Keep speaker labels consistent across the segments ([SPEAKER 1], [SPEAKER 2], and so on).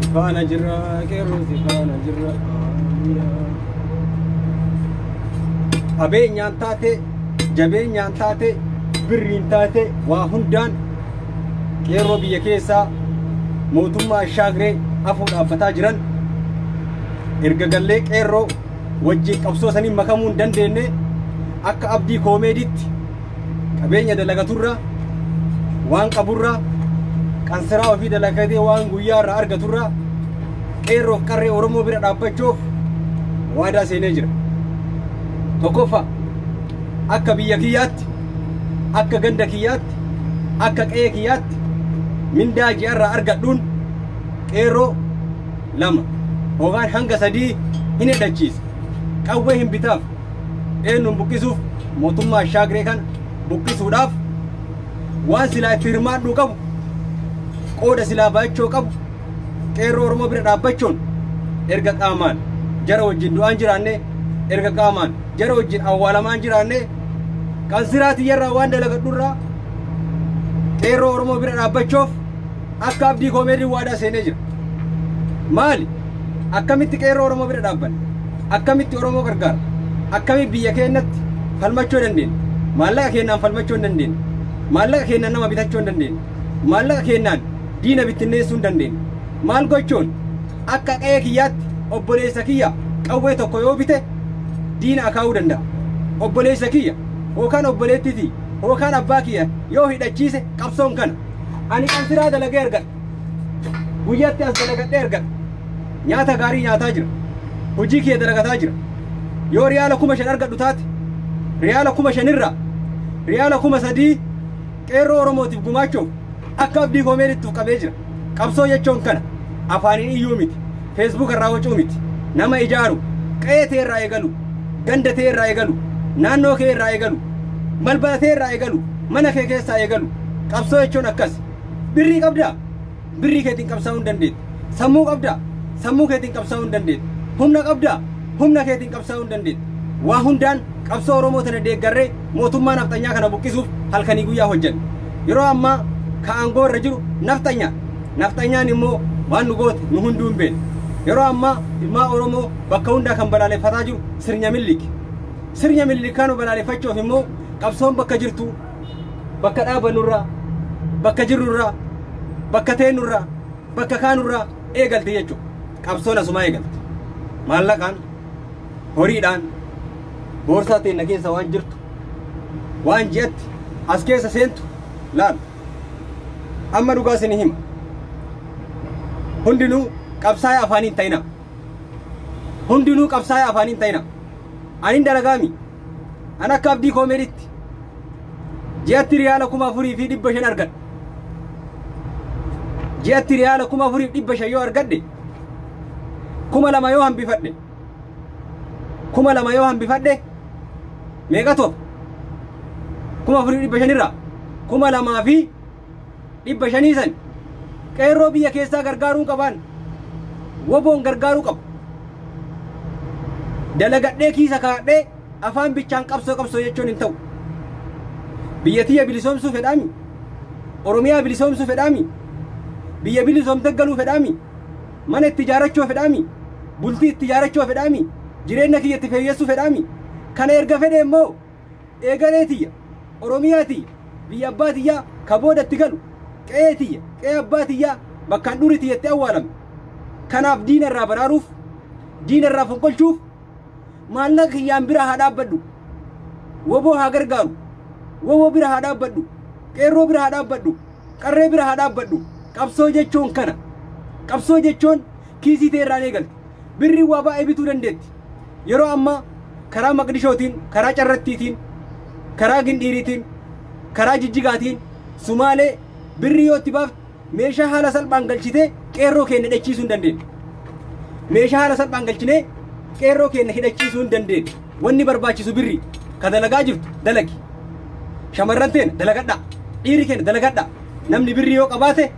[SPEAKER 1] Sifana jirra qeerroo sifana jirra abeenyaan taate jabeenyaan taate birriin taate waa hundaan qeerroo biyya keessaa mootummaa Shaagree afur dhaabbataa jiran erga gallee qeerroo wajjin qabsoo sanii makamuu hin dandeenye akka abdii koomeediitti qabeenya dalagaturra waan qaburra qansiraa ofii dalagatee waan guyyaarraa argaturra qeerroof qarree Oromoo bira dhaabbachuuf waadaa seenee jira. Tokkoffaa akka biyya kiyyaatti akka ganda kiyyaatti akka qe'ee kiyyaatti mindaa ji'arraa argadhuun qeerroo lama yookaan hanga sadii hin hidhachiisa. Qawwee hin bitaaf eenyuun buqqisuuf mootummaa Shaagree kan buqqisuudhaaf waan silaa itti hirmaadhuu qabu qooda silaa baachoo qabu qeerroo Oromoo bira dhaabbachuun erga qaamaan jara wajjin du'aan jiraanne erga qaamaan jara wajjin awwaalamaan jiraanne qansiraa tiyyarraa waan dalagadhurraa qeerroo Oromoo bira dhaabbachuuf akka abdii koomeedii waadaa seenee jira. Maali akkamitti qeerroo Oromoo bira dhaabbanne akkamitti Oromoo gargaara akkamitti biyya keenyatti falmachuu dandeenya maallaqa keenyaan falmachuu hin dandeenye maallaqa keenyaan nama bitachuu hin dandeenye maallaqa keenyaan diina bittinneessuu hin dandeenye maal gochuun akka qe'ee kiyyaatti obboleessa kiyya qawwee tokko yoo bite diina akaa'uu danda'a obboleessa kiyya yookaan obboleettiitii yookaan abbaa kiyya yoo hidhachiise qabsoon kana ani qansiraa dalagee argadha guyyaatti as dalagadhee argadha nyaata gaarii nyaataa jira hojii kiyya dalagataa jira yoo riyaala 5,000 argadhu taate riyaala 5,000 irraa riyaala 3,000 qeerroo Oromootiif gumaachuuf akka abdii koomeediitti qabee jira. Qabsoo jechuun kana afaaniin iyyuu miti feesbuuk irraa wacuu miti nama ijaaru qe'ee tee irraa eegalu ganda tee irraa eegalu naannoo kee irraa eegalu balbala tee irraa eegalu mana kee keessaa eegalu qabsoo jechuun akkas. Birrii qabdaa birrii keetiin qabsaa'uu hin dandeetti sammuu qabdaa sammuu keetiin qabsaa'uu hin dandeetti humna qabdaa humna keetiin qabsaa'uu hin dandeetti waa hundaan qabsoo Oromoo tana deeggarree mootummaa nafxanyaa kana buqqisuuf halkanii guyyaa hojjanne. Yeroo ammaa ka aangoo irra jiru nafxanyaan immoo waan nu goote nu hunduu hin beekne. Yeroo ammaa ilmaa Oromoo bakka hundaa kan balaaleffataa jiru sirnya Minilik. Sirnya Minilik kan balaaleffachuuf immoo qabsoon bakka jirtu bakka dhaabannurraa bakka jirrurraa bakka teenurraa bakka kaanurraa eegalte jechuudha. Qabsoon asumaa eegalte maallaqaan horiidhaan boorsaa teenya keessa waan jirtu waan ji'atti as keessa seentu laal amma dhugaa isin hima hundinuu qabsaa'ee afaaniin ta'ina hundinuu qabsaa'ee afaaniin ta'ina ani dalagaami an akka abdii koomeediitti ji'atti riyaala 4,500 argadhe ji'atti riyaala 4,500 yoo argadhe 2,000 yoo hambifadhe 2,000 yoo hambifadhe meeqa tola 4,500 irraa 2,500 san qeerroo biyya keessaa gargaaruu qabaan woboon gargaaruu qabu dalagadhee kiisa kaadhee afaan bichaan qabsoo jechuun hin ta'u. Biyya tiyya bilisoomsuu fedhaami Oromiyaa bilisoomsuu fedhaami biyya bilisoomte galuu fedhaami mana itti ijaarachuu fedhaami bultii itti ijaarachuu fedhaami jireenya kiyya itti fayyeessuu fedhaami kana erga fedhe immoo eegalee tiyya Oromiyaa tiyya biyya abbaa tiyyaa ka booda itti galu qe'ee tiyya qe'ee abbaa tiyyaa bakkaan durii tiyyatti awwaalame kanaaf diina irraa baraaruuf diina irraa fonqolchuuf maallaqa kiyyaan bira haa dhaabbadhu woboo haa gargaaru woboo bira haa dhaabbadhu qeerroo bira haa dhaabbadhu qarree bira haa dhaabbadhu. Qabsoo jechuun kana qabsoo jechuun kiisii tee irraan eegalte birrii waa baay'ee bituu dandeetti. Yeroo ammaa karaa Maqdishootiin karaa Carrattiitiin karaa Gindhiiriitiin karaa Jijjigaatiin Sumaalee birrii yoo itti baafte meeshaa haala salphaan galchitee qeerroo keenya hidhachiisuu hin dandeenye. Meeshaa haala salphaan galchinee qeerroo keenya hidhachiisuu hin dandeenye. Wanni barbaachisu birrii ka dalagaa jirtu dalagi shamarran teenya dalagadhaa dhiirri keenya dalagadhaa namni birrii yoo qabaate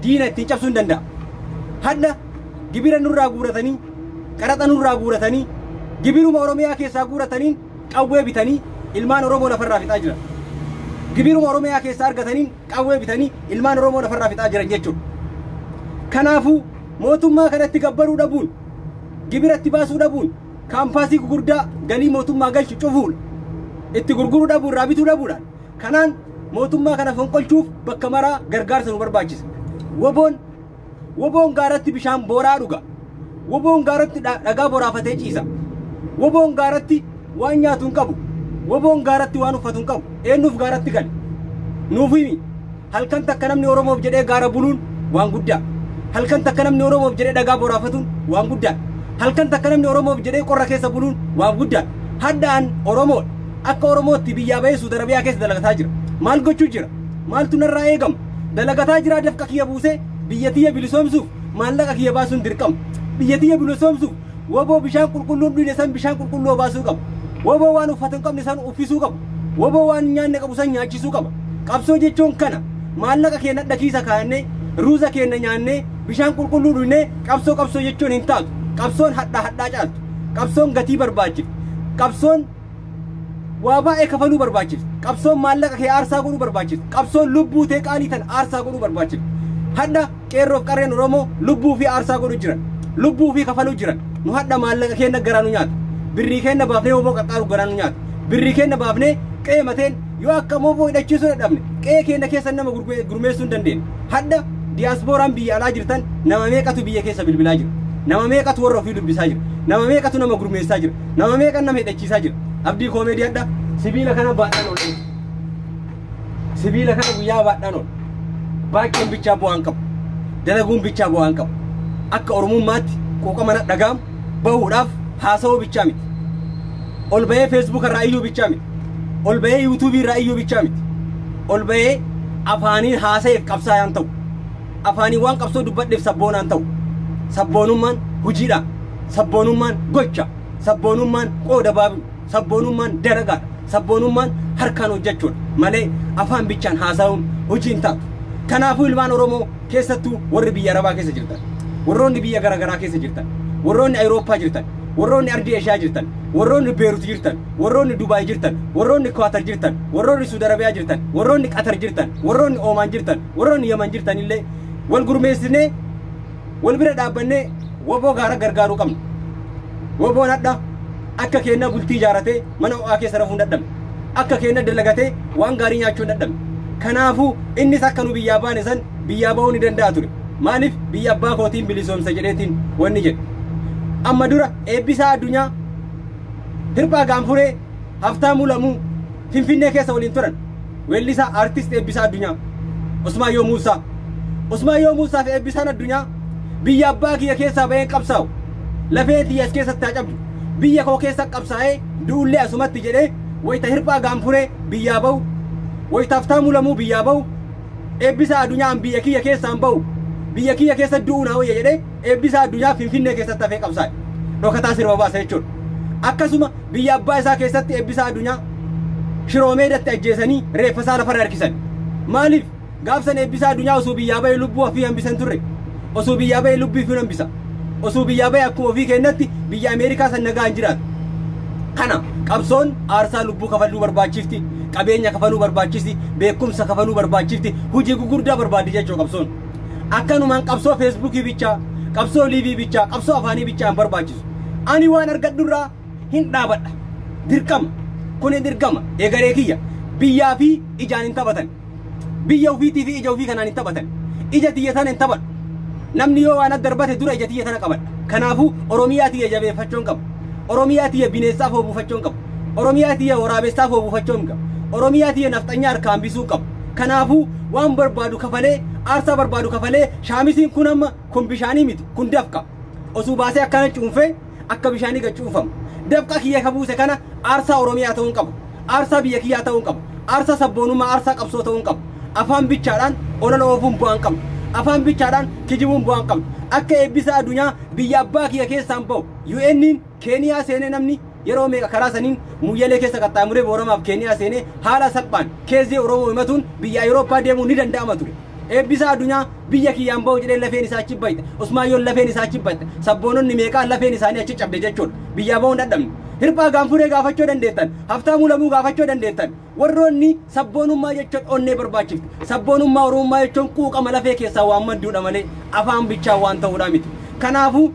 [SPEAKER 1] diina ittiin cabsuu hin danda'a. Hadda gibira nurraa guuratanii qaraxa nurraa guuratanii gibiruma Oromiyaa keessaa guuratanii qawwee bitanii ilmaan Oromoo lafarraa fixaa jiran. Gibiruma Oromiyaa keessaa argataniin qawwee bitanii ilmaan Oromoo lafarraa fixaa jiran jechuudha. Kanaafuu mootummaa kanatti gabbaruu dhabuun gibiratti baasuu dhabuun kaampaasii gurguddaa galii mootummaa galchu cufuudha. Itti gurguruu dhabuun raabituu dhabuudhaan kanaan mootummaa kana fonqolchuuf bakka maraa gargaarsa nu barbaachisa. Woboon gaaratti bishaan booraa dhuga. Woboon gaaratti dhagaa boraafatee ciisa. Woboon gaaratti waan nyaatu hin qabu. Woboon gaaratti waan uffatu hin qabu. Eenyuuf gaaratti gale? Nuuf himi. Halkan takka namni Oromoof jedhee gaara buluun waan guddaa. Halkan takka namni Oromoof jedhee dhagaa boraafatuun waan guddaa. Halkan takka namni Oromoof jedhee qorra keessa buluun waan guddaa. Haddaan Oromoo akka Oromootti biyyaa bahee Suudi Arabiyaa keessa dalagataa jira. Maal gochuu jira? Maaltu narraa eegama? Dalagataa jira dafqa kiyya buusee biyya tiyya bilisoomsuuf maallaqa kiyya baasuun dirqama. Biyya tiyya bilisoomsuuf woboo bishaan qulqulluun dhuyne san bishaan qulqulluu baasuu qaba. Woboo waan uffatu hin qabne san uffisuu qaba. Woboo waan nyaanne qabu san nyaachisuu qaba. Qabsoo jechuun kana maallaqa keenya dhakiisa kaa'annee ruuza keenya nyaannee bishaan qulqulluu dhuyne qabsoo jechuun hin taatu. Qabsoon hadhaa caaltu. Qabsoon gatii barbaachifti. Qabsoon waa baay'ee kafaluu barbaachifti. Qabsoon maallaqa kee aarsaa godhuu barbaachifti. Qabsoon lubbuu tee qaalii tan aarsaa godhuu barbaachifti. Hadda qeerroof qarreen Oromoo lubbuu fi aarsaa godhu jiran. Lubbuu fi kafaluu jiran. Nu hadda maallaqa keenya garaa nu nyaata. Birrii keenya baafnee woboo qaxxaaru garaa nu nyaata. Birrii keenya baafnee qe'ee mateen yoo akka woboo hidhachiisuu dadhabne qe'ee keenya keessa nama gurmeessuu hin dandeenye. Hadda diyaaspooraan biyya alaa jirtan nama meeqatu biyya keessa bilbilaa jira. Nama meeqatu warra ofii dubbisaa jira. Nama meeqatu nama gurmeessaa jira. Nama meeqan nama hidhachiisaa jira. Abdii koomeedii adda sibiila kana baadhaan ol. Sibiila kana guyyaa baadhaan ol. Baay'een bichaa bu'aan qabu. Dalaguun bichaa bu'aan qabu. Akka Oromummaatti qooqa mana dhagaam bahuudhaaf haasawuu bichaa miti. Ol bahee Facebook irraa iyyuu bichaa miti. Ol bahee YouTube irraa iyyuu bichaa miti. Ol bahee afaaniin haasayeef qabsaa'aan ta'u. Afaaniin waan qabsoo dubbadheef sabboonaan ta'u. Sabboonummaan hojiidha. Sabboonummaan gocha. Sabboonummaan qooda baabilu. Sabboonummaan daragaadha. Sabboonummaan harkaan hojjechuudha. Malee afaan bichaan haasa'uun hojii hin taatu. Kanaafuu ilmaan Oromoo keessattuu warri biyya Arabaa keessa jirtan. Warroonni biyya garaagaraa keessa jirtan. Warroonni Awurooppaa jirtan. Warroonni Ardii Eshiyaa jirtan. Warroonni Beerut jirtan. Warroonni Dubaay jirtan. Warroonni Kwaatar jirtan. Warroonni Suudi Arabiyaa jirtan. Warroonni Qatar jirtan. Warroonni Oomaan jirtan. Warroonni Yaman jirtan illee wal gurmeessinee wal bira dhaabbannee woboo gaara gargaaruu qabna. Woboon hadda akka keenya bultii ijaaratee mana ho'aa keessa rafuu hin dadhabne. Akka keenya dalagatee waan gaarii nyaachuu hin dadhabne. Kanaafuu innis akka nu biyyaa baane san biyyaa bahuu ni danda'a ture. Maaliif biyya abbaa kootiin bilisoomsa jedheetiin wanni jedhe. Amma dura eebbisaa addunyaa hirphaa gaanfuree Haftaamuu Lamuu Finfinnee keessa waliin turan. Weellisaa aartist eebbisaa addunyaa Usmaayyoo Muusaa. Usmaayyoo Muusaa fi eebbisaan addunyaa biyya abbaa kiyya keessaa bahee qabsaa'u. Lafee tiyya as keessatti haa cabdu. Biyya koo keessa qabsaa'ee duullee asumatti jedhee wayita hirphaa gaanfuree biyyaa bahu. Wayita Haftaamuu Lamuu biyyaa bahu. Eebbisaa addunyaa biyya kiyya keessaan bahu. Biyya kiyya keessa du'uu na wayya jedhee eebbisaa addunyaa Finfinnee keessatti hafee qabsaa'e. Dhokataa sirba baasa jechuudha. Akkasuma biyya abbaa isaa keessatti eebbisaa addunyaa Shiroomeedatti ajjeesanii reeffasaa lafarra harkisan. Maaliif gaafsan eebbisaa addunyaa osoo biyyaa bahee lubbuu ofii hambisan turre. Osoo biyyaa bahee lubbuu ofii hambisa. Osoo biyyaa bahee akkuma ofii kennatti biyya Ameerikaa san nagaan jiraatu. Kana qabsoon aarsaa lubbuu kafaluu barbaachifti. Qabeenya kafaluu barbaachifti. Beekumsa kafaluu barbaachifti. Hojii gurguddaa barbaaddi jechuudha qabsoon. Akkanumaan qabsoo Feesbuukii bichaa, qabsoo Liivii bichaa, qabsoo afaanii bichaa hin barbaachisu. Ani waan argadhurraa hin dhaabadha. Dirqama. Kuni dirqama. Eegaree kiyya. Biyyaa fi ijaan hin taphatan. Biyya ofiitii fi ija ofii kanaan hin taphatan. Ija tiyya tana hin taphadhu. Namni yoo waan darbate dura ija tiyya tana qabadha. Kanaafuu Oromiyaa tiyya jabeeffachuun qaba. Oromiyaa tiyya bineensaaf hoobuufachuun qaba. Oromiyaa tiyya waraabessaaf hoobuufachuun qaba. Oromiyaa tiyya nafxanyaa harkaa hambisuu qaba. Kanaafuu waan barbaadu kafalee aarsaa barbaadu kafalee shaamisiin kun amma kun bishaanii miti kun dafqa. Osoo baasee akkana cuunfee akka bishaanii gacuufamu. Dafqa kiyya kabuuse kana aarsaa Oromiyaa ta'uun qaba. Aarsaa biyya kiyyaa ta'uun qaba. Aarsaa sabboonummaa aarsaa qabsoo ta'uun qaba. Afaan bichaadhaan olola oofuun bu'aan qaba. Afaan bichaadhaan kijibuun bu'aan qaba. Akka eebbisaa addunyaa biyya abbaa kiyya keessaan bahu. UN'n Keeniyaa seenee namni yeroo meeqa karaa saniin muyyalee keessa qaxxaamuree booramaaf Keeniyaa seenee haala salphaan keezii Oromoo himatuun biyya Awurooppaa deemuu ni danda'ama ture. Eebbisaa addunyaa biyya kiyyaan bahu jedhee lafeen isaa achi bayte. Usmaayyoon lafeen isaa achi bayte. Sabboononni meeqaan lafeen isaanii achi cabde jechuudha. Biyyaa bahuu hin dadhabne. hirphaa gaanfuree gaafachuu dandeettan haftaamuu lamuu gaafachuu dandeettan warroonni sabboonummaa jechuun onnee barbaachifti sabboonummaa oromummaa jechuun quuqama lafee keessaa waan madduudha malee afaan bichaa waan ta'uudha miti kanaafuu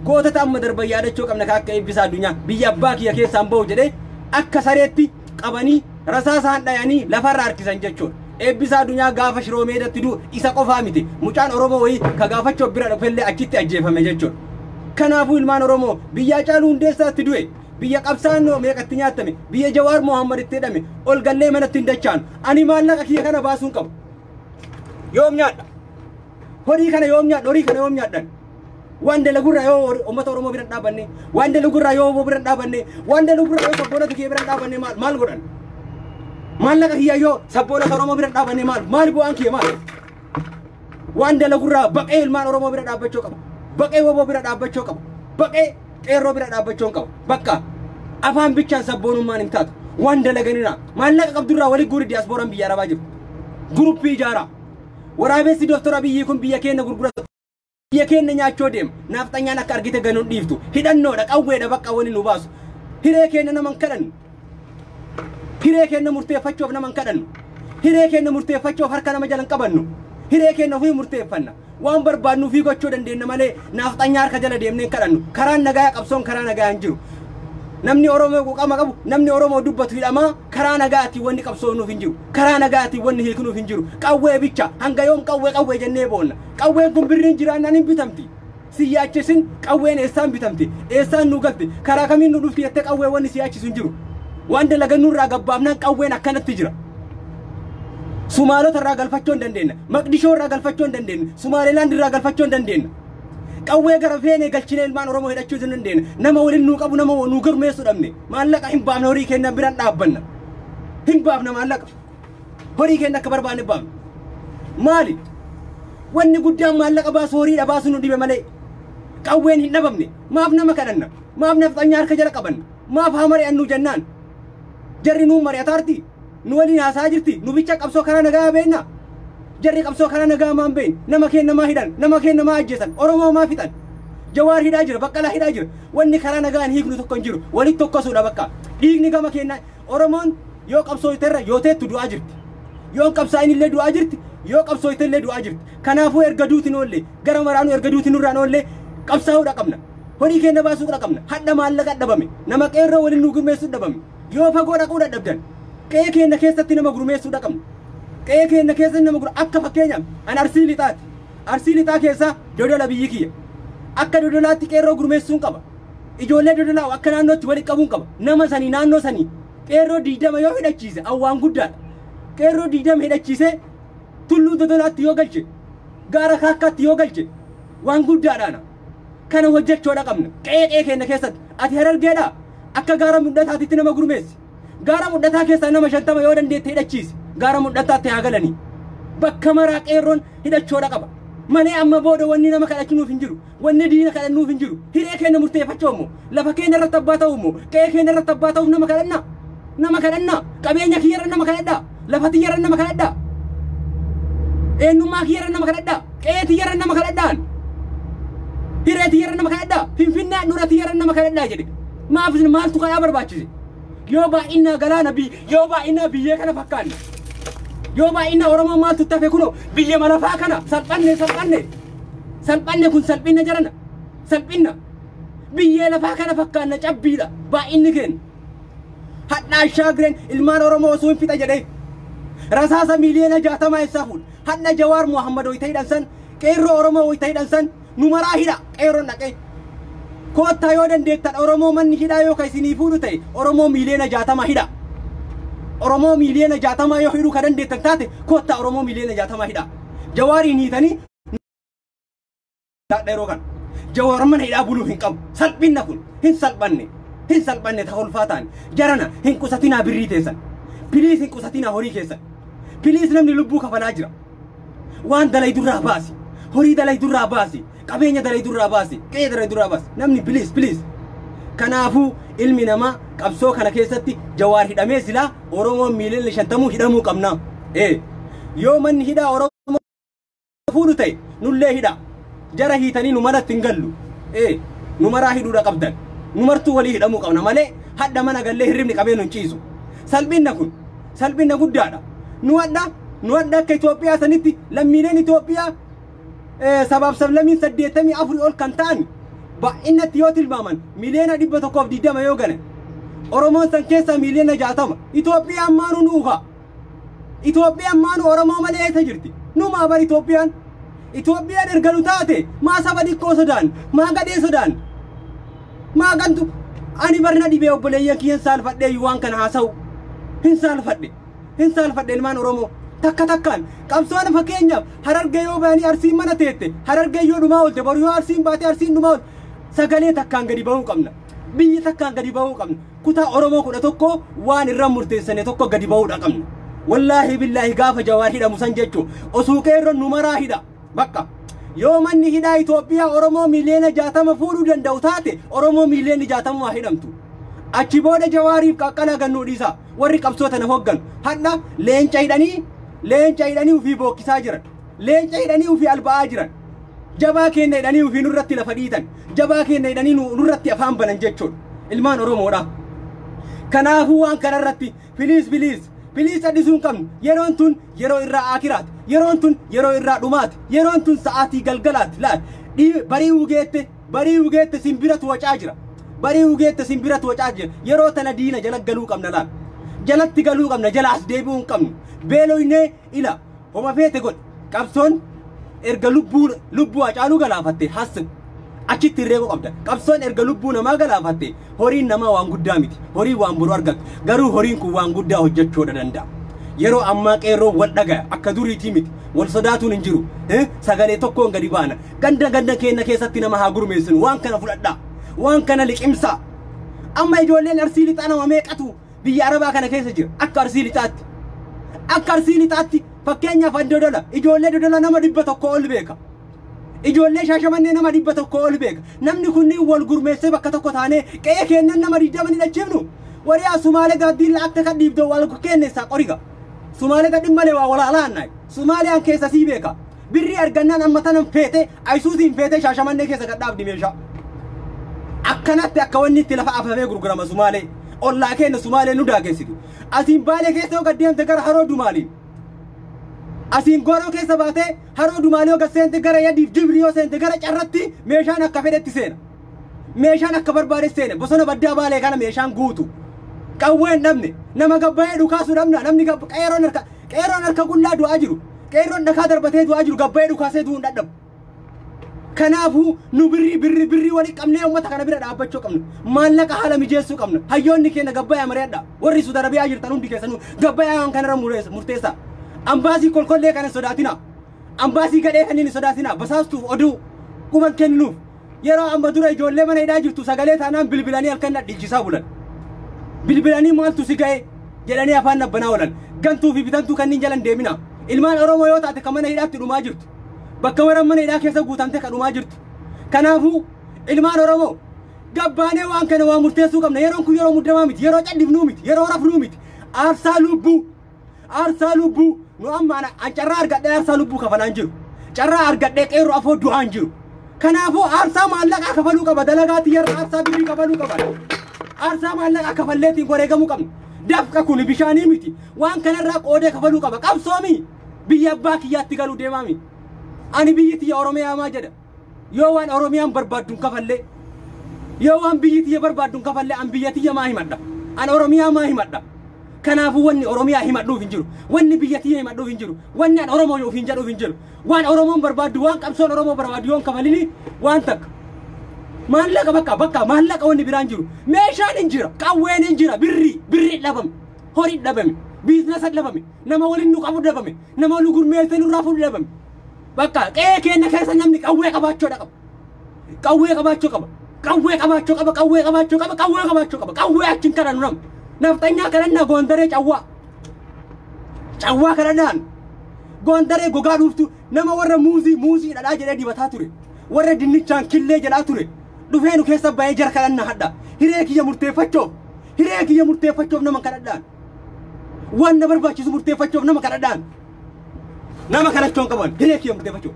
[SPEAKER 1] gootota amma darban yaadachuu qabna akka eebbisaa addunyaa biyya abbaa kiyya keessaan ba'u jedhee akka sareetti qabanii rasaasaan dhayanii lafarra harkisan jechuudha eebbisaa addunyaa gaafa shiroo meedatti duu isa qofaa miti mucaan oromoo wayii ka gaafachuu bira dhufellee achitti ajjeefame jechuudha kanaafuu ilmaan oromoo biyya caaluu hundeessaatti du'e biyya qabsaannoo meeqatti nyaatame biyya jawaar mohammad itti hidhame ol gallee manatti hin dachaan ani maallaqa kiyya kana baasuun qabu yoom nyaadha horii kana yoom nyaadha horii kana yoom nyaadhan waan dalagurraa yoo uummata oromoo bira dhaabanne waan dalagurraa yoo obbo bira dhaabanne waan dalagurraa yoo sabboonota kiyya bira dhaabanne maal godhan maallaqa kiyya yoo sabboonota oromoo bira dhaabanne maal bu'aan kiyya maal waan dalagurraa baqee ilmaan oromoo bira dhaabbachuu qaba baqee obbo bira dhaabbachuu qaba baqee qeerroo bira dhaabbachuu qaba bakka afaan bichaan sabboonummaan hin taatu waan dalaganina maallaqa qabdurraa walii guuri diyaaspooraan biyya arabaa jiru guruppii ijaaraa waraabessi dooftora biyyi kun biyya keenya gurguratu biyya keenya nyaachoo deema naaftanyaan akka argite ganuun dhiiftu hidhannoodha qawweedha bakka wani nu baasu hiree keenya naman kadhannu hiree keenya murteeffachuuf naman kadhannu hiree keenya murteeffachuuf harka nama jalan qabannu hiree keenya ofii murteeffanna waan barbaadnu fi gochuu dandeenya malee naaftanya harka jala deemnee kadhannu karaan nagaa qabsoon karaa nagaa hin jiru namni oromoo quuqama qabu namni oromoo dubbatu hidhamaa karaa nagaati wanni qabsoonuuf hin jiru karaa nagaati wanni hiikunuuf hin jiru qawwee bicha hanga yoom qawwee jennee boonna qawween kun birriin jiraannaan hin bitamti siyaachisin qawween eessaan bitamti eessaan nu galte karaa kamiin nu dhufti jettee qawwee wanni siyaachisu hin jiru waan dalagannurraa gabbaafnaan qawween akkanatti jira Sumaalota irraa galfachuu hin dandeenya Maqdishoo irraa galfachuu hin dandeenya Sumaaleelaand irraa galfachuu hin dandeenya qawwee gara feene galchine ilmaan oromoo hidhachuu hin dandeenya nama waliin nu qabu nama nu gurmeessu dhabne maallaqa hin baafna horii keenya biraan dhaabbanna hin baafna maallaqa horii keenya akka barbaanne baafna maali wanni guddaan maallaqa baasu horii baasu nu dhibe malee qawween hin dhabamne maaf nama kadhanna maaf nafxanya harka jala qabanna maaf haa mari'annu jennaan jarri nuu mari'ataarti nu waliin haasaa jirti nu bicha qabsoo karaa nagaa beekna jarri qabsoo karaa nagaa maan beekn nama keenya maa hidhan nama keenya maa ajjeesan oromoo maa fixan jawaar hidhaa jira baqqalaa hidhaa jira wanni karaa nagaan hiiknu tokko hin jiru walitti tokkosuudha bakka dhiigni gama keenya oromoon yoo qabsooyterra yoo teettu du'aa jirti yoo qabsaa'in illee du'aa jirti yoo qabsooytellee du'aa jirti kanaafuu erga duutin oollee gara maraanu erga duutin nurraan oollee qabsaa'uudha qabna horii keenya baasuudha qabna hadha maallaqa dhabame nama qeerroo waliin nu gurmeessuu dhabame yoo fagoo dhaquu dadhabdan qe'ee keenya keessatti nama gurmeessuudha qabna qe'ee keenya keessatti nama akka fakkeenyaaf an arsii lixaa keessaa dodola biyyi kiyya akka dodolaatti qeerroo gurmeessuun qaba ijoollee dodolaa akka naannootti walitti qabuun qaba nama sanii naannoo sanii qeerroo 20 yoo hidhachiise awwaan guddaadha qeerroo 20 hidhachiise tulluu dodolaatti yoo galche gaara kaakkaatti yoo galche waan guddaadhaana kana hojjechuudha qabna qe'ee keenya keessatti ati Harargeedha akka gaara mudhataatti nama gurmeessi gaara mudhataa keessaa nama 50 yoo dandeette hidhachiise gaara mudhataatti haa galanii bakka maraa qeerroon hidhachuudha qaba malee amma booda wanni nama kadhachuuf hin jiru wanni diina kadhannuuf hin jiru hiree keenya murteeffachuu immoo lafa keenya irratti abbaa ta'u immoo qe'ee keenya irratti abbaa ta'uuf nama kadhanna qabeenya kiyya irra nama kadhadha lafa tiyya irra nama kadhadha eenyummaa kiyya irra nama kadhadha qe'ee tiyya irra nama kadhadhaan hiree tiyya irra nama kadhadha finfinnee handhuura tiyya irra nama kadhadhaa jedhe maaltu kadhaa barbaachise yoo baay'ina galaana yoo baay'ina biyyee kana fakkaanne yoo baay'ina oromoo maaltu tafe kuno biyya malafaa kana salphanne kun salphina jarana salphina biyyee lafaa kana fakkaanna cabbiidha baay'inni keenya hadhaa shaagireen ilmaan oromoo osoo hin fixa jedhee rasaasa miliyoona 60 isaa fuudh hadha jawaar muhammad hoyta hidhan san qeerroo oromoo hoyta hidhan san nu maraa hidha qeerroon dhaqee koottaa yoo dandeettan oromoo manni hidhaa yoo isinii fuudhu ta'e oromoo miliyoona 60 hidha oromoo miliyoona 60 yoo hidhuu ka dandeettan taate koottaa oromoo miliyoona 60 hidha jawaariin hiitanii yeroo kan jawaar mana hidhaa buluu hin qabu salphinna kun hin salphanne ta ulfaataan jarana hin qusatinaa birrii teessan piliis hin qusatinaa horii keessan piliis namni lubbuu kafalaa jira waan dalay durraa baasi horii dalay durraa baasi qabeenya dalay durraa baasi qe'ee dalay durraa baasi namni piliis kanaafuu ilmi namaa qabsoo kana keessatti jawaar hidhamee silaa oromoon miliyoona 50 hidhamuu qabna yoo manni hidhaa oromoo fuudhu ta'e nullee hidha jara hiitanii nu manatti hin gallu nu maraa hidhuudha qabdan numartuu walii hidhamuu qabna malee hadda mana gallee hirribni qabee nun ciisu salphinna kun salphinna guddaadha nu adda akka Itoophiyaa sanitti lammiileen Itoophiyaa sabab sablamii 84 ol kan ta'an baay'inatti yoo tilmaaman miliyoona 120 yoo gane Oromoon san keessa miliyoona 60 Itoophiyaan maanu nuufa Itoophiyaan maanu Oromoo malee eessa jirti nu maabar Itoophiyaan ergalu taate maa saba dhikkoo sodaan maa gadhee sodaan maa gantu ani barna dhibee obboleeyyan kiyyan saalfadhee waan kana haasa'u hin saalfadhe ilmaan Oromoo takka takkaan qabsoon fakkeenyaaf Harargee yoo baanii Arsiin mana teette Harargee yoo dhumaa oolte boru yoo Arsiin baate Arsiin dhumaa oolte sagalee takkaan gadi ba'uu qabna biyyi takkaan gadi ba'uu qabna kutaa Oromoo 11 waan irra murteessane tokko gadi ba'uudha qabna wallaahi billaahi gaafa Jawaar hidhamu san jechuun osoo qeerroon numaraa hidha bakka yoo manni hidhaa Itoophiyaa Oromoo miliyoona 60 fuudhuu danda'u taate Oromoo miliyoona 60 hidhamtu achi booda Jawaariif qaqqala gannuu dhiisa warri qabsoota na hoggan hadda leenca hidhanii ufii bookkisaa jiran leenca hidhanii ufii alba'aa jiran jabaa keenya hidhanii ufii nurratti lafa dhiitan jabaa keenya hidhanii nurratti afaan banan jechuudha ilmaan Oromoodha kanaafuu waan kanarratti Filiis addisuun qabnu yeroon tun yeroo irraa akiraati yeroon tun yeroo irraa dhumaati yeroon tun sa'aatii galgalaati laal barii ugeette simbiratu wacaa jira barii ugeette simbiratu wacaa jira yeroo tana diina jala galuu qabna laal jalatti galuu qabna jalaas deebi'uu qabnu beeloynee ila homa feete godhe qabsoon erga lubbuu Hacaaluu galaafatte hasib achitti reebuu qabda qabsoon erga lubbuu namaa galaafatte horiin namaa waan guddaa miti horii waan buru argatu garuu horiin kun waan guddaa hojjechuu danda'a yeroo ammaa qeerroo wal dhagaya akka duriitii miti wal sodaatuun hin jiru sagalee tokkoon gadi baana ganda keenya keessatti nama haa gurmeessinu waan kana fudhadhaa waan kana liqimsaa amma ijoolleen Arsii lixaa nama meeqatu biyya Arabaa kana keessa jira akka Arsii lixaatti fakkeenyaaf Dodola ijoollee Dodola nama 100 ol beeka ijoollee Shaashamannee nama 100 ol beeka namni kunniin wal gurmeessee bakka tokko taanee qe'ee keenyan nama 20 ni dhachifnu wariyaa Sumaalee gaaddiilla akka kadhiibdoo wal kenneessaa qoriga Sumaalee gadhin malee waa walaalaannaa Sumaaliyaan keessa sii beeka birrii argannaan amma tanan feete Ayisuuziin feete Shaashamannee keessa gadhaabdi meeshaa akkanatti akka wanni itti lafa afamee gurgurama Sumaalee ollaa keenya Sumaalee nu daageessitu asiin Baalee keessa yoo gaddeemte gara Haroo Dumaaliin asiin Gooroo keessa baatee Haroo Dumaalii yoo gasseente gara Yadiif Jibrii yoo seente gara Carratti meeshaan akka fedhetti seena meeshaan akka barbaade seena bosona baddaa Baalee kana meeshaan guutu qawween dhabne nama gabbaa'ee dhukaasuu dhabna namni qeerroon harka qullaa du'aa jiru qeerroon dhakaa darbatee du'aa jiru gabbaa'ee dhukaasee du'uun dadhabu kanaafuu nu birrii wali qabnee uummata kana bira dhaabbachuu qabna maallaqa haala mijeessuu qabna hayyoonni keenya gabbaa'ee mari'adha warri Suudi Arabiyaa jirtan hundi keessanuu gabbaa'ee waan kanarra murteessaa ambaasii kolkollee kana sodaatina ambaasii gadhee kanneen sodaatina basaastuuf oduu quban kennuuf yeroo amma dura ijoollee mana hidhaa jirtu sagalee taanaan bilbilanii halkan dhadhiichisaa bulan bilbilanii maaltu si ga'e jedhanii afaan nabbanaa oolan gantuu fi bitantuu kanneen jalan deemina ilmaan Oromoo yoo taate kan mana hidhaatti dhumaa jirtu bakka warra mana hidhaa keessa guutamte kan dhumaa jirtu kanaafuu ilmaan Oromoo gabbaanee waan kana waa murteessuu qabna yeroon kun yeroo muddamaa miti yeroo cadhifnuu miti yeroo rafnuu miti aarsaa lubbuu nu amma carraa argadhee aarsaa lubbuu kafalaan jiru carraa argadhee qeerroo afoo du'aan jiru kanaafuu aarsaa maallaqaa kafaluu qaba dalagaatti yeroo aarsaa birrii kafaluu qaba aarsaa maallaqaa kafalleetiin wareegamuu qabna dafqa kun bishaanii miti waan kanarraa qoodee kafaluu qaba qabsoomii biyya abbaa kiyyaatti galuu deemaami ani biyyi tiyya Oromiyaa maa jedha yoo waan Oromiyaan barbaadduun kafallee yoo waan biyyi tiyya barbaadduun kafallee an biyya tiyya maa himadha an Oromiyaa maa himadha kanaafuu wanni Oromiyaa himadhuuf hin jiru wanni biyya tiyya himadhuuf hin jiru wanni an Oromoo yoo hin jedhuuf hin jiru waan Oromoon barbaaddu waan qabsoon Oromoo barbaaddu yoon kafalini waan takka maallaqa bakka maallaqa wanni biraan jiru meeshaan hin jira qawween hin jira birri dhabame horii dhabame biizinasa dhabame nama waliin nu qabu dhabame nama waliin gurmeessee nurraa fuudhu dhabame bakka qe'ee keenya keessa namni qawwee qabaachuu qaba qawwee qabaachuu qaba qawwee achiin kadhannu nama naftanyaa kadhannaa Goondaree cawwaa kadhannaan Goondaree gogaa dhuuftu nama warra muuzii dhadhaa jedhee dibataa ture warra dinnichaan killee jedhaa ture dhufee nu keessa baay'ee jara kadhannaa hadha hiree kiyya murteeffachuuf nama kadhadhaan waan na barbaachisu murteeffachuuf nama kadhadhaan nama kadhachuun qaban hiree kiyya murteeffachuuf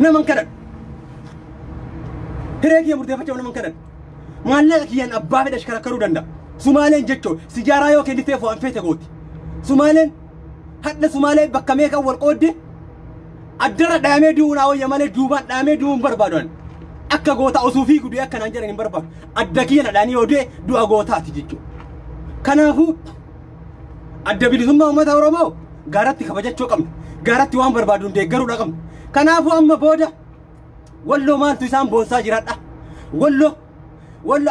[SPEAKER 1] nama kadhadhu hiree kiyya murteeffachuuf nama kadhadhu maallaqa kiyyaan abbaa fedhe ashkarakaruu danda'a. Sumaaleen jechuun sijaaraa yoo kennitee fo'an feete gooti. Sumaaleen hadda Sumaalee bakka meeqa wal qoodde addara dhaamee du'uun hawayya malee duubaan dhaamee du'uun barbaadan. Akka goota osoo fi gudee akka naan jedhan hin barbaadu. Adda kiyya nadhaanii yoo du'e du'a gootaati jechuudha. Kanaafuu adda bilisummaa uummata Oromoo gaaratti kabajachuu qabna. Gaaratti waan barbaaduun deeggaruudha qabna. Kanaafuu amma booda walloo maaltu isaan boonsaa jiraadha. Walloo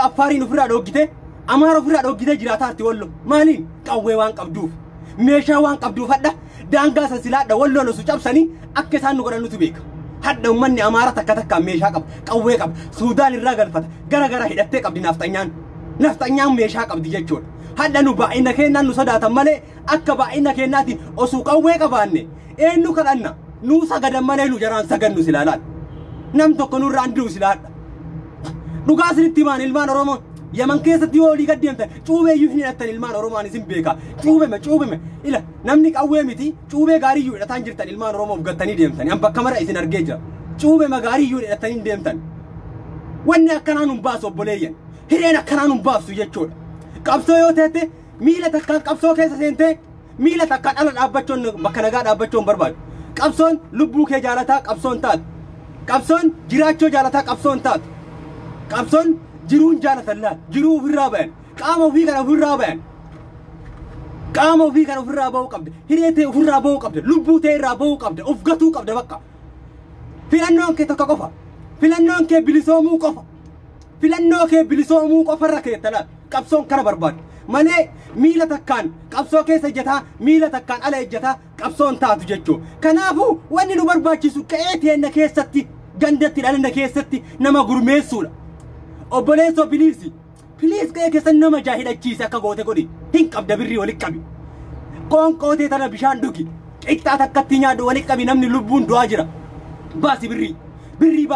[SPEAKER 1] Affaariin ofirraa dhoggite Amaara ofirraa dhoggite jiraataatti walloo. Maaliin qawwee waan qabduuf meeshaa waan qabduuf hadha daangaa sansilaadha walloo nusu cabsanii akka isaan nu godhan nutu beeka. Hadda ummanni Amaara takka takka meeshaa qaba qawwee qaba Suudaan irraa galfata gara hidhattee qabdi nafxanyaan meeshaa qabdi jechuudha. Hadda nu baay'ina kennaan nu sodaatan malee akka baay'ina kennaatiin osoo qawwee qabaanne eenyu kadhanna nu sagadan malee nu jaraan sagannu silaalaan nam tokko nurraa anduu silaadha. Dhugaa sinitti himaan ilmaan Oromoo Yaman keessatti yoo olii gad deemtan cuubee iyyuu hin hidhattan ilmaan Oromoo isin beeka. Cuubeme ila namni qawwee miti cuubee gaarii iyyuu hidhataan jirtan ilmaan Oromoof gattanii deemtan. An bakka mara isin argee jira. Cuubee gaarii iyyuu hidhatanii deemtan. Wanni akkanaan nun baasu obboleeyyan. Hireen akkanaan nun baaftu jechuudha. Qabsoo yoo teette miila takkaan qabsoo keessa seentee miila takkaan ala dhaabbachuun bakka nagaa dhaabbachuun barbaadu. Qabsoon lubbuu kee jaalataa qabsoon taatu. Qabsoon jiraachuu jaalataa qabsoon taatu. Qabsoon jiruun jaalatan laal jiruu ofirraa bayan qaama ofii kana ofirraa bayan qaama ofii kana ofirraa bahuu qabde hiree ta'e ofirraa bahuu qabde lubbuu ta'e irraa bahuu qabde of gatuu qabde bakka filannoon kee tokko qofa filannoon kee bilisoomuu qofarra keetta laal qabsoon kana barbaadu malee miila takkaan qabsoo keessa ejjataa miila takkaan ala ejjataa qabsoon taatu jechuu. Kanaafuu wanni nu barbaachisu qe'ee teenna keessatti gandatti dhalanna keessatti nama gurmeessuudha. Obboleessoo Piliis qe'ee keessan nama jaahidhachiise akka goote godhi hin qabda birrii walitti qabi. Qoonqootee tana bishaan dhugi qixxaa takkatti nyaadhu walitti qabi namni lubbuun du'aa jira. Baasi birrii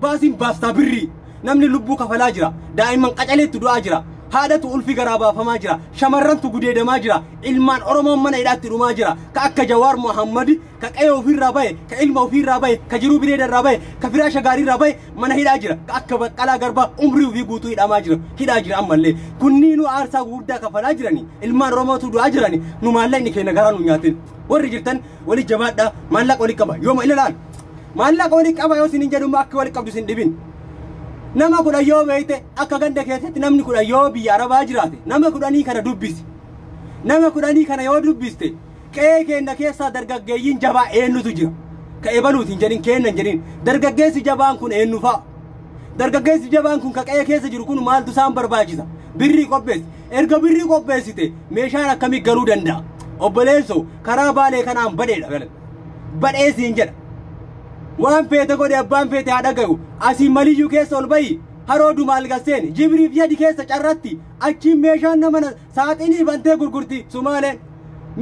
[SPEAKER 1] baasiin baastaa birrii namni lubbuu kafalaa jira daa'imman qacaleetti du'aa jira. Haadhatu ulfi garaa baafamaa jira shamarrantu gudeedamaa jira ilmaan Oromoon mana hidhaatti dhumaa jira ka akka Jawaar Mohammad ka qe'ee ofirraa bahe ka ilma ofirraa bahe ka jiruu bineedarraa bahe ka firaasha gaariirraa bahe mana hidhaa jira ka akka Baqqalaa Garbaa umrii ofii guutuu hidhaa jira ammallee kunniinuu aarsaa guddaa kafalaa jiranii ilmaan Oromootu du'aa jiranii nu maallaqni keenya garaa nu nyaatin warri jirtan wali jabaadhaa maallaqa wali qaba yooma ilalaan maallaqa wali qaba yoo isin hin jedhumma akka wali qabdu isin dhibin. Nama kudha yoo beeyte akka ganda keessatti namni kudha yoo biyya Arabaa jiraate nama kudhanii kana dubbisi. Nama kudhanii kana yoo dubbiste qe'ee keenya keessaa dargaggeeyyiin jabaa eenyutu jira. Ka ebaluutiin jedhin kennan jedhin dargaggeessi jabaan kun eenyu fa'a. Dargaggeessi jabaan kun ka qe'ee keessa jiru kun maaltu isaan barbaachisa. Birrii qopheessi. Erga birrii qopheessite meeshaan akkamii galuu danda'a. Obboleessoo karaa baalee kanaan badheedha. Badheesiin jedha. Waan feete godhe abbaan feete haa dhagayu asiin maliyyuu keessa ol bayi haroo dumaal gasseen jibriif yadi keessa carratti achiin meeshaan nama saaxinii bantee gurgurti Sumaaleen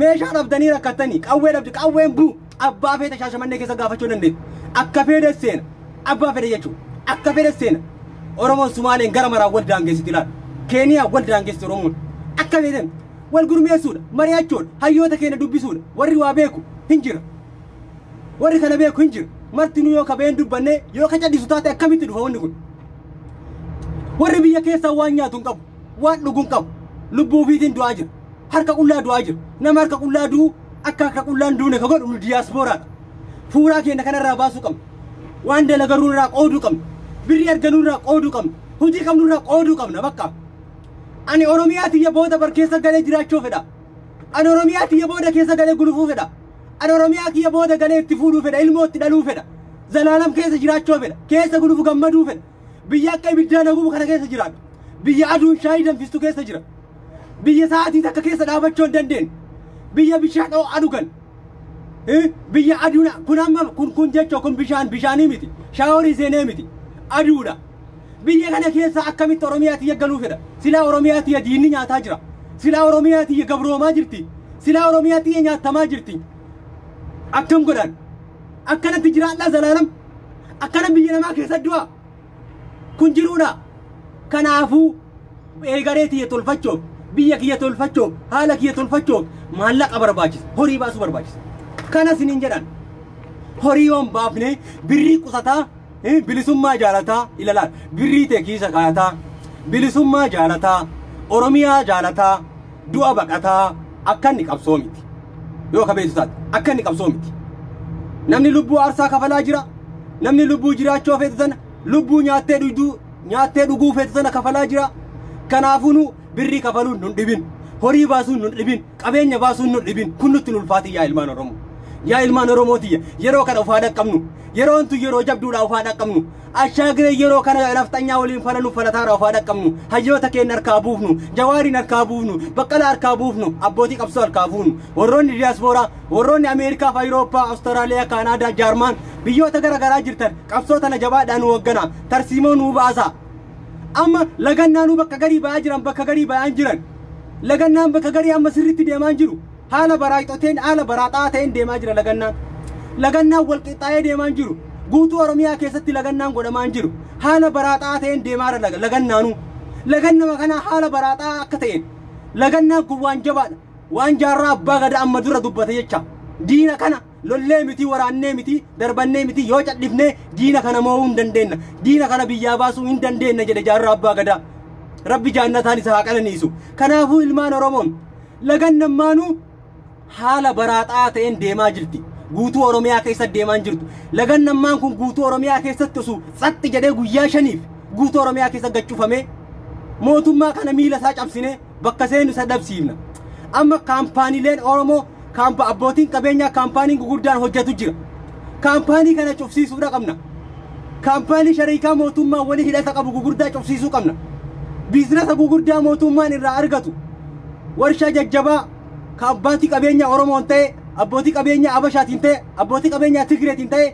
[SPEAKER 1] meeshaa dhabdanii rakkattanii qawwee dhabdi qawween buu abbaa feete Shaashamannee keessa gaafachuu dandeessu akka feete seena abbaa feete jechuudha akka feete seena Oromoon Sumaaleen gara maraan wal daangeessiti laal Keeniyaa wal daangeessiti Oromoon akka feeten wal gurmeessuudha mari'achuudha hayyoota keenya dubbisuudha warri waa beeku hin jira warri kana beeku hin jira. Martinu yoo kabeen dubbanne yoo ka cadhisu taate akkamitti dhufa wanni kun warri biyya keessaa waan nyaatu hin qabu waan dhugu hin qabu lubbuu ofiitiin du'aa jira harka qullaa du'aa jira nama harka qullaa du'u akka harka qullaan duune ka godhu nu diyaaspooraadha fuuraa keenya kanarraa baasuu qabna waan dalagaruu irraa qooduu qabna birrii arganuu irraa qooduu qabna hojii qabnu irraa qooduu qabna bakka ani Oromiyaa tiyya booda bar keessa galee jiraachuu fedha ani Oromiyaa tiyya booda keessa galee gulufuu fedha. Ani Oromiyaa kiyya booda galee itti fuudhuu fedha ilmoo itti dhaluu fedha zalaalam keessa jiraachuu fedha keessa gulufu gammaduu fedha biyya akka ibiddaan haguugu kana keessa jiraadha biyya aduun shaayii danfistu keessa jira biyya sa'aatii takka keessa dhaabachuu hin dandeenye biyya bishaan dhugan biyya aduun kun amma kun jechoo kun bishaanii miti shaaworii seenee miti aduudha biyya kana keessa akkamitti Oromiyaa tiyya galuu fedha silaa Oromiyaa tiyya diinni nyaataa jira silaa Oromiyaa tiyya gabroomaa jirti silaa Oromiyaa tiyya nyaatamaa jirti. Akkam godhan akkanatti jiraadhaa zalaalam akkana biyya namaa keessa du'a kun jiruudha. Kanaafuu eegaree tiyya tolfachuuf biyya kiyya tolfachuuf haala kiyya tolfachuuf maallaqa barbaachisa horii baasuu barbaachisa. Kana siniin jedhan horii yoon baafne birrii qusataa bilisummaa jaalataa ilaalaal birrii ta'e kiisa kaayataa bilisummaa jaalataa Oromiyaa jaalataa du'a baqataa akka inni qabsoo miti yoo kabeetu taate akka inni qabsoo miti namni lubbuu aarsaa kafalaa jira namni lubbuu jiraachuu feetu sana lubbuu nyaattee dhuguu feetu sana kafalaa jira kanaafuu nu birrii kafaluun nun dhibin horii baasuun nun dhibin qabeenya baasuun nun dhibin kun nutti ulfaati yaa ilmaan Oromoo yaa ilmaan Oromooti yeroo kana ufaa dhaqqabnu yeroo antu yeroo jabduudha ufaa dhaqqabnu ashaagiree yeroo kana laftanyaa waliin falanu falataara ufaa dhaqqabnu hayyoota keenya harkaa buufnu jawaariin harkaa buufnu baqqala harkaa buufnu abbootii qabsoo harkaa buufnu warroonni diyaaspoora warroonni Ameerikaa fi Awurooppaa Awustiraaliyaa Kaanaadaa Jaarmaan biyyoota garaagaraa jirtan qabsoo tana jabaadhaan hoggana tarsiimoo nuu baasa amma lagannaan bakka garii ba'aa jiran bakka garii ba'aan jiran lagannaan bakka garii amma sirriitti deemaa jiru haala baraayitoteen haala baraaxaa ta'een deemaa jira lagannaan wal qixxaayee deemaa jiru guutuu Oromiyaa keessatti lagannaan godhamaa jiru haala baraaxaa ta'een deemaa lagannaanu lagannama kana haala baraaxaa akka ta'een lagannaan kun waan jabaadha waan jaarraa abbaa gadaa amma dura dubbate jecha diina kana lollee miti waraannee miti darbannee miti yoo cadhifnee diina kana mo'uu hin dandeenna diina kana biyyaa baasuu hin dandeenna jedhe jaarraa abbaa gadaa rabbi jaannataan isa haa qananiisu kanaafuu ilmaan Oromoon lagannammaanuu haala baraaxaa ta'een deemaa jirti guutuu Oromiyaa keessatti deemaa jirtu lagannammaan kun guutuu Oromiyaa keessatti osoo satti jedhee guyyaa 5 guutuu Oromiyaa keessa gachufame mootummaa kana miila isaa cabsine bakka seenu isa dhabsiifna amma kaampaaniileen Oromoo abbootiin qabeenyaa kaampaaniin gurguddaan hojjetu jira kaampaanii kana cufsiisuudha qabna kaampaanii shariikaa mootummaa walii hidhata qabu gurguddaa cufsiisuu qabna biizinasa gurguddaa mootummaan irraa argatu warshaa jajjabaa kaampaanii qabeenyaa Oromoon ta'e abbootii qabeenyaa Abashaatiin ta'e abbootii qabeenyaa Tigreetiin ta'e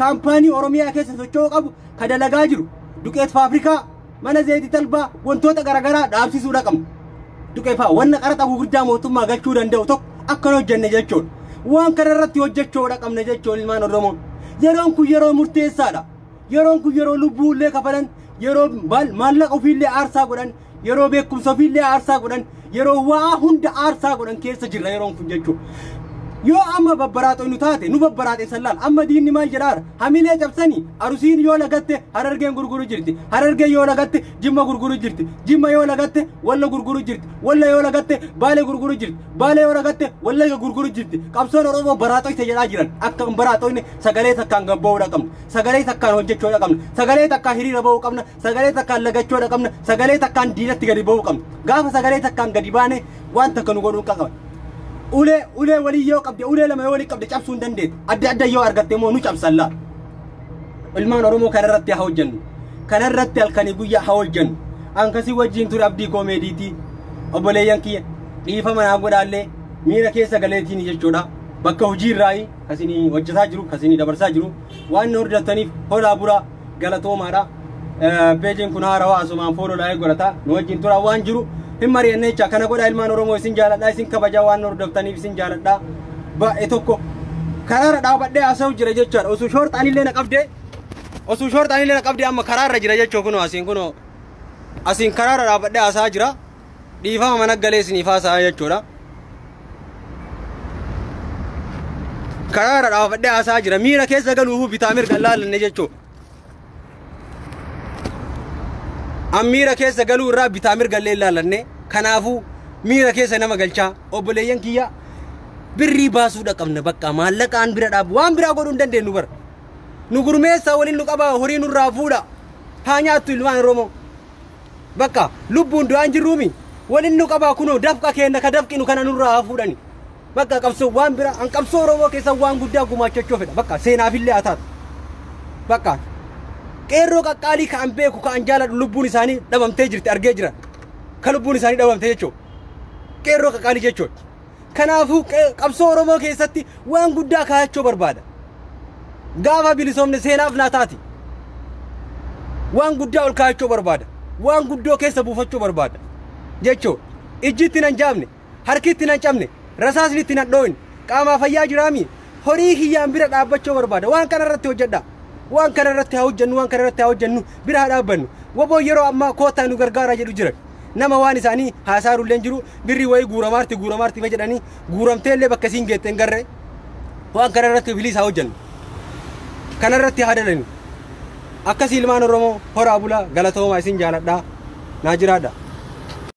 [SPEAKER 1] kaampaanii Oromiyaa keessa socho'uu qabu ka dalagaa jiru duqeet faabrikaa mana zeetii talbaa wantoota garaagaraa dhaabsisuudha qabna duqeefaa wanna qaraxa gurguddaa mootummaa galchuu danda'u tokko akkan hojjenne jechuudha waan kana irratti hojjechuudha qabna jechuun ilmaan Oromoo yeroon kun yeroo murteessaadha yeroon kun yeroo lubbuullee kafalan yeroo maallaqa ofiillee aarsaa godhan yeroo beekumsa ofiillee aarsaa godhan yeroo waa hunda aarsaa godhan keessa jirra yeroon kun jechuudha yoo amma babbaraatoo nu taate nu babbaraate sallaal amma diinni maal jedhaara hamilee cabsanii arusiin yoo lagatte harargeen gurguru jirti harargeen yoo lagatte jimma gurguru jirti jimma yoo lagatte walla gurguru jirti walla yoo lagatte baale gurguru jirti baale yoo lagatte walla gurguru jirti qabsoon Oromoo baraatoo itti jedhaa jiran akka baraatoonni sagalee takkaan gabbaa'uudha qabna sagalee takkaan hojjechuudha qabna sagalee takkaan hiriira ba'uu qabna sagalee takkaan lagachuudha qabna sagalee takkaan diinatti gadi ba'uu qabna gaafa sagalee takkaan gadi baane waan takka nu godhuu qaba ulee walii yoo qabde ulee lama yoo walii qabde cabsuu hin dandeetti adda yoo argatte immoo nu cabsalla ilmaan Oromoo kanarratti haa hojjennu kanarratti halkanii guyyaa haa hojjennu ankasii wajjin ture abdii koomeediitii obboleeyyan kiyya dhiifama naa godhaallee miira keessa galeetiin jechuudha bakka hojii irraayi kasinii hojjetaa jiru kasinii dabarsaa jiru waan hordataniif horaa buraa galatoomaadha peejiin kun haarawaa asumaan fooloo laayee godhata nu wajjin tura waan jiru himmari ennecha kana godha ilmaan Oromoo isin jaaladha isin kabaja waan hordoftaniif isin jaaladha baay'ee tokko karaara dhaabadhee haasa'u jira jechuudha osoo shorxaanillee na qabde amma karaarra jira jechuu kunoo asiin karaara dhaabadhee haasa'aa jira dhiifama mana galee isiniif haasa'aa jechuudha karaara dhaabadhee haasa'aa jira miira keessa galuufu bitaa mirga laalanne jechuudha ammiira keessa galuu irraa bitaa mirga laalanne kanaafuu miira keessa nama galchaa obboleeyyan kiyya birrii baasuudha qabna bakka maallaqaan bira dhaabu waan biraa godhuu hin dandeenyu bara nu gurmeessaa waliin nu qaba horii nurraa fuudha haa nyaattu ilmaan Oromoo bakka lubbuun du'aan jirruumi waliin nu qaba kunoo dafqa keenya ka dafqinu kana nurraa fuudhani bakka qabsoo waan biraa an qabsoo Oromoo keessa waan guddaa gumaachachuu fedha bakka seenaafillee haa taatu bakka qeerroo qaqqaalii ka an beeku ka an jaaladhu lubbuun isaanii dhabamtee jirti argee jira ka lubbuun isaanii dhabamtee jechuudha qeerroo qaqqaalii jechuudha kanaafuu qabsoo Oromoo keessatti waan guddaa kaayachuu barbaada gaafa bilisoomne seenaaf naa taati waan guddaa ol kaayachuu barbaada waan guddoo keessa buufachuu barbaada jechuudha ijjitti nan jaamne harkitti nan cabne rasaasnitti nan dhooyne qaamaa fayyaa jiraami horii hiyyaan bira dhaabbachuu barbaada waan kana irratti hojjedha waan kana irratti haa hojjennu bira haa dhaabbannu waboo yeroo ammaa kootaa nu gargaara jedhu jira nama waan isaanii haasaaruullee jiru birrii wayii guuramaarti fa jedhanii guuramteellee bakka isiin geetteen garre waan kana irratti biliis haa hojjennu kana irratti haa dalanu akkas ilmaan Oromoo horaa bulaa galatooma isin jaaladhaa naa jiraadha.